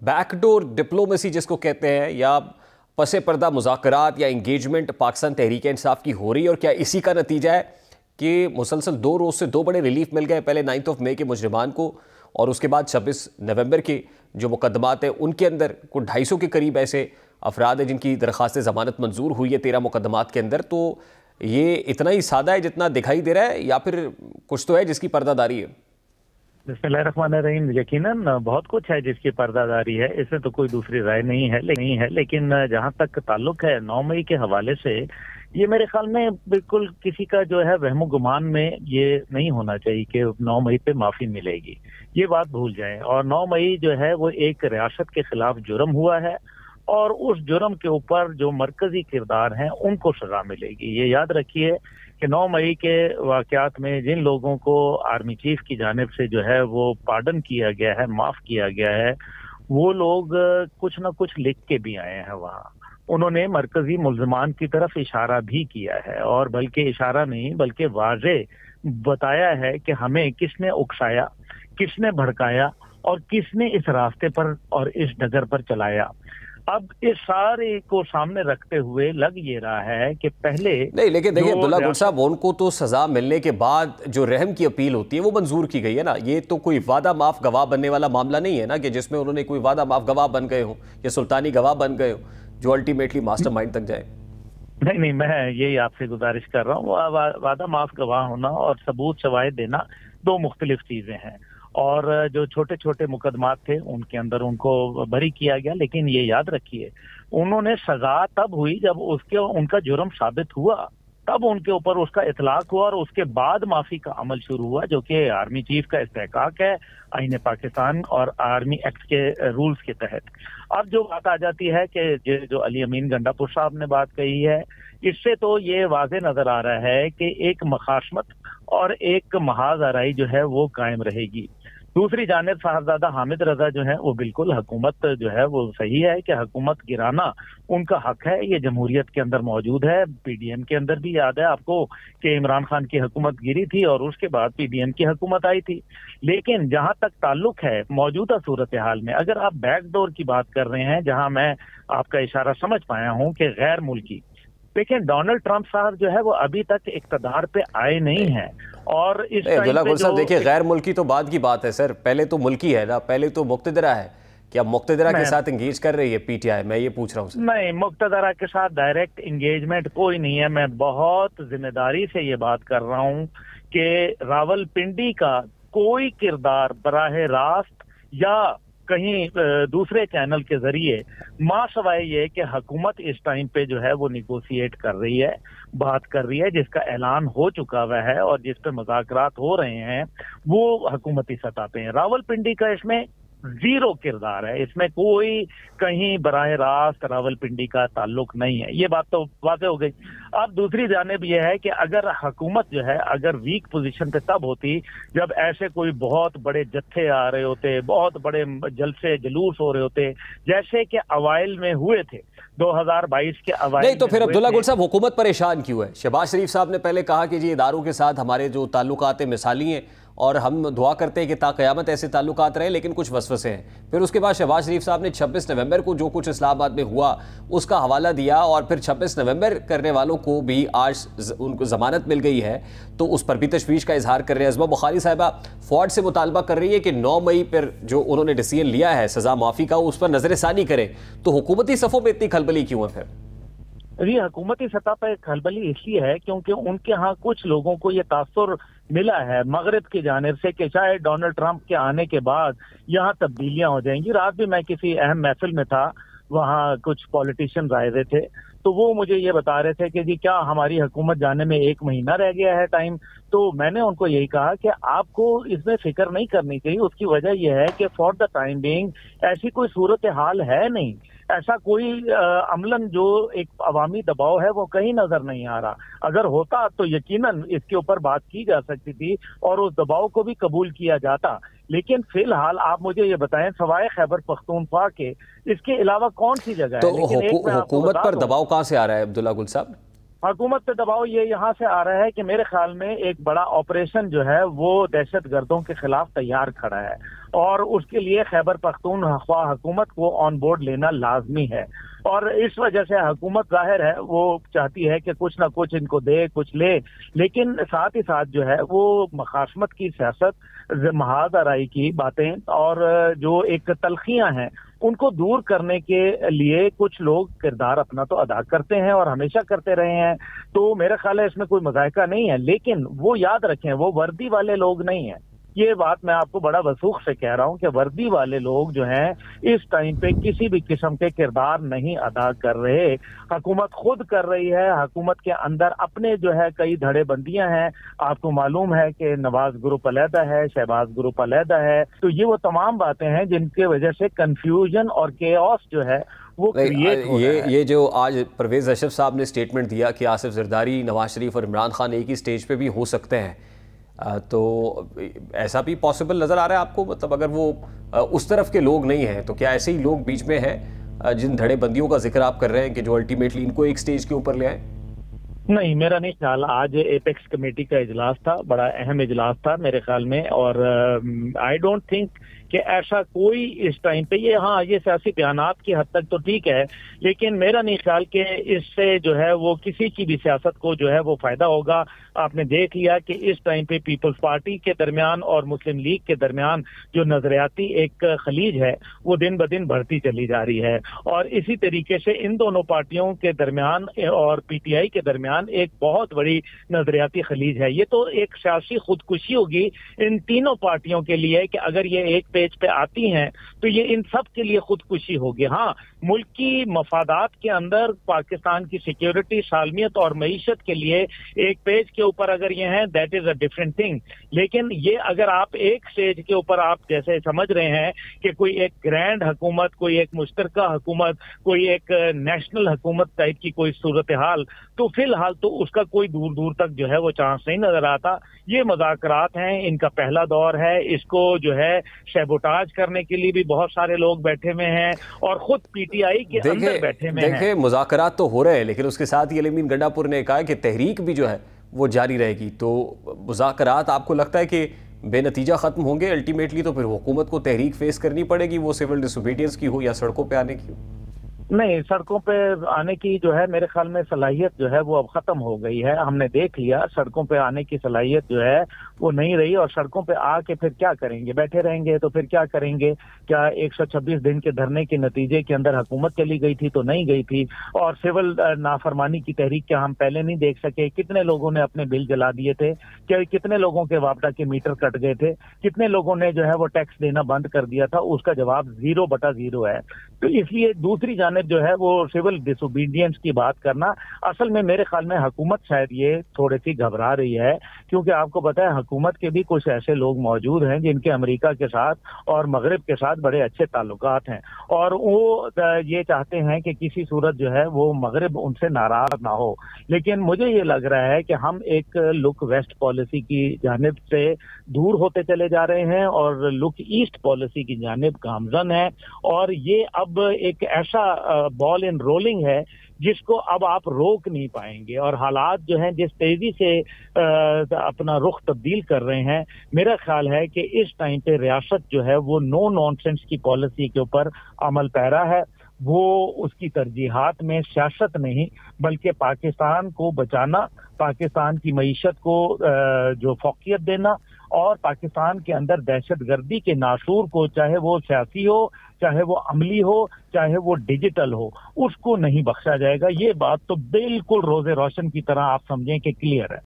Backdoor diplomacy जिसको कहते हैं, या पसे पर्दा मुज़ाकरात या इंगेजमेंट पाकिस्तान तहरीक इंसाफ की हो रही है, और क्या इसी का नतीजा है कि मुसलसल 2 रोज़ से 2 बड़े रिलीफ मिल गए, पहले 9 मई के मुजरिमान को और उसके बाद 26 नवंबर के जो मुकदमात हैं उनके अंदर कुछ 250 के करीब ऐसे अफराद हैं जिनकी दरख्वास्त ज़मानत मंजूर हुई है 13 मुकदमात के अंदर। तो ये इतना ही सादा है जितना दिखाई दे रहा है, या फिर कुछ तो है जिसकी पर्दादारी है? बिस्मिल्लाहिर्रहमानिर्रहीम, यकीनन बहुत कुछ है जिसकी पर्दादारी है, इसमें तो कोई दूसरी राय नहीं है। लेकिन जहां तक ताल्लुक है 9 मई के हवाले से, ये मेरे ख्याल में बिल्कुल किसी का जो है वहमो गुमान में ये नहीं होना चाहिए कि 9 मई पे माफी मिलेगी। ये बात भूल जाएं। और 9 मई जो है वो एक रियासत के खिलाफ जुर्म हुआ है, और उस जुर्म के ऊपर जो मरकजी किरदार हैं उनको सजा मिलेगी। ये याद रखिए कि 9 मई के वाकयात में जिन लोगों को आर्मी चीफ की जानिब से जो है वो पार्डन किया गया है, माफ किया गया है, वो लोग कुछ ना कुछ लिख के भी आए हैं वहाँ। उन्होंने मरकजी मुल्ज़मान की तरफ इशारा भी किया है, और बल्कि इशारा नहीं बल्कि वाज़े बताया है कि हमें किसने उकसाया, किसने भड़काया और किसने इस रास्ते पर और इस डगर पर चलाया। अब इस सारे को सामने रखते हुए लग ये रहा है कि पहले नहीं, लेकिन देखिए अब्दुल्ला गुल साहब, उनको तो सजा मिलने के बाद जो रहम की अपील होती है वो मंजूर की गई है ना। ये तो कोई वादा माफ गवाह बनने वाला मामला नहीं है ना, कि जिसमें उन्होंने कोई वादा माफ गवाह बन गए हो या सुल्तानी गवाह बन गए हो जो अल्टीमेटली मास्टरमाइंड तक जाए। नहीं, मैं यही आपसे गुजारिश कर रहा हूँ। वादा माफ गवाह होना और सबूत शवाहिद देना 2 मुख्तलिफ चीजें हैं। और जो छोटे छोटे मुकदमात थे उनके अंदर उनको बरी किया गया, लेकिन ये याद रखिए उन्होंने सजा तब हुई जब उनका जुर्म साबित हुआ, तब उनके ऊपर उसका इतलाक हुआ और उसके बाद माफी का अमल शुरू हुआ, जो कि आर्मी चीफ का इस्तेहकाक है आईन पाकिस्तान और आर्मी एक्ट के रूल्स के तहत। अब जो बात आ जाती है कि जो अली अमीन गंडापुर साहब ने बात कही है, इससे तो ये वाज़े नजर आ रहा है कि एक मखाशमत और एक महाज आराई जो है वो कायम रहेगी। दूसरी जानिब साहबजादा हामिद रजा जो है वो बिल्कुल हुकूमत जो है वो सही है कि हुकूमत गिराना उनका हक है, ये जमहूरियत के अंदर मौजूद है। पीडीएम के अंदर भी याद है आपको कि इमरान खान की हुकूमत गिरी थी और उसके बाद पीडीएम की हुकूमत आई थी। लेकिन जहां तक ताल्लुक है मौजूदा सूरत हाल में, अगर आप बैकडोर की बात कर रहे हैं, जहां मैं आपका इशारा समझ पाया हूं कि गैर मुल्की, लेकिन डोनाल्ड ट्रंप साहब जो है वो अभी तक इक़्तिदार पे आए नहीं हैं। और इस अब्दुल्ला गुल साहब देखिए, गैर मुल्की तो बाद की बात है सर, पहले तो मुल्की है ना, पहले तो मुक्तदरा है। क्या मुक्तदरा के साथ इंगेज कर रही है पीटीआई? मैं ये पूछ रहा हूँ। नहीं, मुक्तदरा के साथ डायरेक्ट इंगेजमेंट कोई नहीं है। मैं बहुत जिम्मेदारी से ये बात कर रहा हूँ कि रावलपिंडी का कोई किरदार बराह रास्त या कहीं दूसरे चैनल के जरिए मासवाए ये कि हुकूमत इस टाइम पे जो है वो निगोशिएट कर रही है, बात कर रही है, जिसका ऐलान हो चुका हुआ है और जिस पे मुज़ाकरात हो रहे हैं वो हुकूमती सतह पे है। रावलपिंडी का इसमें जीरो किरदार है, इसमें कोई कहीं बराह रास्त रावलपिंडी का ताल्लुक नहीं है। ये बात तो वाज़ेह हो गई। अब दूसरी जानिब यह है कि अगर हुकूमत जो है अगर वीक पोजीशन पे तब होती जब ऐसे कोई बहुत बड़े जत्थे आ रहे होते, बहुत बड़े जलसे जुलूस हो रहे होते, जैसे कि अवाइल में हुए थे 2022 के अवाइल। नहीं तो फिर अब्दुल्ला गुल साहब हुकूमत परेशान क्यों है? शहबाज शरीफ साहब ने पहले कहा कि जी इदारों के साथ हमारे जो ताल्लुकात मिसाली हैं और हम दुआ करते हैं कि ता क़यामत ऐसे ताल्लुकात रहे, लेकिन कुछ वसवसे हैं। फिर उसके बाद शहबाज शरीफ साहब ने 26 नवंबर को जो कुछ इस्लामाबाद में हुआ उसका हवाला दिया, और फिर 26 नवंबर करने वालों को भी आज उनको ज़मानत मिल गई है, तो उस पर भी तशवीश का इजहार कर रहे हैं। अज़मा बुखारी साहिबा फौज से मुतालबा कर रही है कि 9 मई पर जो उन्होंने डिसीजन लिया है सज़ा माफ़ी का, उस पर नज़रसानी करें। तो हुकूमती सफ़ों में इतनी खलबली क्यों है फिर? जी, हुकूमती सतह पर खलबली इसलिए है क्योंकि उनके यहाँ कुछ लोगों को ये तासुर मिला है मगरिब की जानिब से कि शायद डोनाल्ड ट्रंप के आने के बाद यहाँ तब्दीलियां हो जाएंगी। रात भी मैं किसी अहम महफिल में था, वहाँ कुछ पॉलिटिशियन आए हुए थे, तो वो मुझे ये बता रहे थे कि जी क्या हमारी हुकूमत जाने में 1 महीना रह गया है टाइम। तो मैंने उनको यही कहा कि आपको इसमें फिक्र नहीं करनी चाहिए। उसकी वजह यह है कि फॉर द टाइम बीइंग ऐसी कोई सूरत हाल है नहीं, ऐसा कोई अमलन जो एक अवामी दबाव है वो कहीं नजर नहीं आ रहा। अगर होता तो यकीनन इसके ऊपर बात की जा सकती थी और उस दबाव को भी कबूल किया जाता। लेकिन फिलहाल आप मुझे ये बताएं, सवाए खैबर पख्तूनख्वा के इसके अलावा कौन सी जगह तो है? हुकूमत पर दबाव कहां से आ रहा है अब्दुल्ला गुल साहब? حکومت پہ دباؤ یہ یہاں سے آ رہا ہے کہ میرے خیال میں ایک بڑا آپریشن جو ہے وہ دہشت گردوں کے خلاف تیار کھڑا ہے، اور اس کے لیے خیبر پختونخوا حکومت کو آن بورڈ لینا لازمی ہے، اور اس وجہ سے حکومت ظاہر ہے وہ چاہتی ہے کہ کچھ نہ کچھ ان کو دے کچھ لے، لیکن ساتھ ہی ساتھ جو ہے وہ مخاصمت کی سیاست، محاذ آرائی کی باتیں اور جو ایک تلخیاں ہیں ان کو دور کرنے کے لیے کچھ لوگ کردار اپنا تو ادا کرتے ہیں اور ہمیشہ کرتے رہے ہیں، تو میرا خیال ہے اس میں کوئی مذائقہ نہیں ہے، لیکن وہ یاد رکھیں وہ وردی والے لوگ نہیں ہیں۔ یہ بات میں آپ کو بڑا وثوق سے کہہ رہا ہوں کہ وردی والے لوگ جو ہیں اس ٹائم پہ کسی بھی قسم کے کردار نہیں ادا کر رہے، حکومت خود کر رہی ہے، حکومت کے اندر اپنے جو ہے کئی دھڑے بندیاں ہیں، آپ کو معلوم ہے کہ نواز گروپ علیحدہ ہے، شہباز گروپ علیحدہ ہے، تو یہ وہ تمام باتیں ہیں جن کی وجہ سے کنفیوژن اور کیوس جو ہے وہ کریٹ ہو رہا ہے۔ یہ جو آج پرویز اشرف صاحب نے سٹیٹمنٹ دیا کہ آصف زرداری، نواز شریف اور عمران خان ایک ہی سٹیج پہ بھی ہو سکتے ہیں، تو ایسا بھی پاسبل نظر آ رہا ہے آپ کو؟ مطلب اگر وہ اس طرف کے لوگ نہیں ہیں تو کیا ایسے ہی لوگ بیچ میں ہیں جن دھڑے بندیوں کا ذکر آپ کر رہے ہیں کہ جو الٹیمیٹلی ان کو ایک سٹیج کے اوپر لے آئیں؟ نہیں، میرا نہیں خیال۔ آج ایپیکس کمیٹی کا اجلاس تھا، بڑا اہم اجلاس تھا میرے خیال میں، اور آئی ڈونٹ تھنک کہ ایسا کوئی اس ٹائم پہ، یہ سیاسی بیانات کی حد تک تو ٹھیک ہے، لیکن میرا نہیں خیال کہ اس سے جو ہے وہ کسی کی بھی سیاست کو جو ہے وہ فائدہ ہوگا۔ آپ نے دیکھ لیا کہ اس ٹائم پہ پیپلز پارٹی کے درمیان اور مسلم لیگ کے درمیان جو نظریاتی ایک خلیج ہے وہ دن بدن بڑھتی چلی جا رہی ہے، اور اسی طریقے سے ان دونوں پارٹیوں کے درمیان اور پی ٹی آئی کے درمیان ایک بہت بڑی نظریاتی خلیج ہے۔ یہ تو ایک سیاسی خودکشی ہوگی ان تینوں پارٹیوں کے لیے کہ اگر یہ ایک پیج پہ آتی ہیں تو یہ ان سب کے لیے خودکشی ہوگی۔ ہاں، ملک کی مفادات کے اندر پاکستان کی سیکیورٹی، سالمیت اور معیشت کے لیے ایک پیج کے اوپر اگر یہ ہیں that is a different thing, لیکن یہ اگر آپ ایک سٹیج کے اوپر آپ جیسے سمجھ رہے ہیں کہ کوئی ایک گرینڈ حکومت، کوئی ایک مشترکہ حکومت، کوئی ایک نیشنل حکومت ٹائپ کی کوئی صورتحال، تو فی الحال تو اس کا کوئی دور دور تک جو ہے وہ چانس نہیں نظر آتا۔ یہ مذاکرات ہیں، ان کا پہلا دور ہے، اس کو جو ہے سیبوٹاج کرنے کے لیے بھی بہت سارے لوگ بیٹھے ہوئے ہیں اور خود پی ٹی آئی کے اندر بیٹھے ہوئے ہیں۔ دیکھیں مذاکرات تو ہو رہے ہیں، لیکن اس کے ساتھ ہی علی امین گنڈا پور نے کہا کہ تحریک بھی جو ہے وہ جاری رہے گی، تو مذاکرات آپ کو لگتا ہے کہ بے نتیجہ ختم ہوں گے الٹیمیٹلی؟ تو پھر حکومت کو تحریک فیس کرنی پڑے گی، وہ سول ڈس اوبیڈینس کی ہو یا سڑکوں پہ آنے کی ہو؟ نہیں، سڑکوں پہ آنے کی جو ہے میرے خیال میں صلاحیت جو ہے وہ اب ختم ہو گئی ہے۔ ہم نے دیکھ لیا سڑکوں پہ آنے کی صلاحیت جو ہے وہ نہیں رہی، اور سڑکوں پہ آ کے پھر کیا کریں گے؟ بیٹھے رہیں گے تو پھر کیا کریں گے؟ کیا 126 دن کے دھرنے کے نتیجے کے اندر حکومت چلی گئی تھی تو نہیں گئی تھی، اور سول نافرمانی کی تحریک کیا ہم پہلے نہیں دیکھ سکے؟ کتنے لوگوں نے اپنے بل جلا دیے تھے، کتنے لوگوں کے واپڈا کے میٹر کٹ گئے تھے، کتنے لوگوں نے جو ہے وہ ٹیکس دینا بند کر دیا تھا؟ اس کا جواب 0/0 ہے۔ تو اس لیے دوسری جانب جو ہے وہ سول ڈس اوبیڈینس کی بات کرنا، اصل میں میرے خیال میں حکومت شاید یہ تھوڑی سی گھبرا رہی ہے، کیونکہ آپ کو پتا ہے حکومت کے بھی کچھ ایسے لوگ موجود ہیں جن کے امریکہ کے ساتھ اور مغرب کے ساتھ بڑے اچھے تعلقات ہیں، اور وہ یہ چاہتے ہیں کہ کسی صورت جو ہے وہ مغرب ان سے ناراض نہ ہو۔ لیکن مجھے یہ لگ رہا ہے کہ ہم ایک لک ویسٹ پالیسی کی جانب سے دور ہوتے چلے جا رہے ہیں اور لک ایسٹ پالیسی کی جانب گامزن ہے، اور یہ اب ایک ایسا بال ان رولنگ ہے جس کو اب آپ روک نہیں پائیں گے، اور حالات جو ہیں جس تیزی سے اپنا رخ تبدیل کر رہے ہیں، میرا خیال ہے کہ اس ٹائم پہ ریاست جو ہے وہ نو نان سینس کی پالیسی کے اوپر عمل پیرا ہے۔ وہ اس کی ترجیحات میں سیاست نہیں بلکہ پاکستان کو بچانا، پاکستان کی معیشت کو جو فوقیت دینا، اور پاکستان کے اندر دہشت گردی کے ناشور کو، چاہے وہ سیاسی ہو، چاہے وہ عملی ہو، چاہے وہ ڈیجیٹل ہو، اس کو نہیں بخشا جائے گا۔ یہ بات تو بالکل روز روشن کی طرح آپ سمجھیں کہ کلیئر ہے۔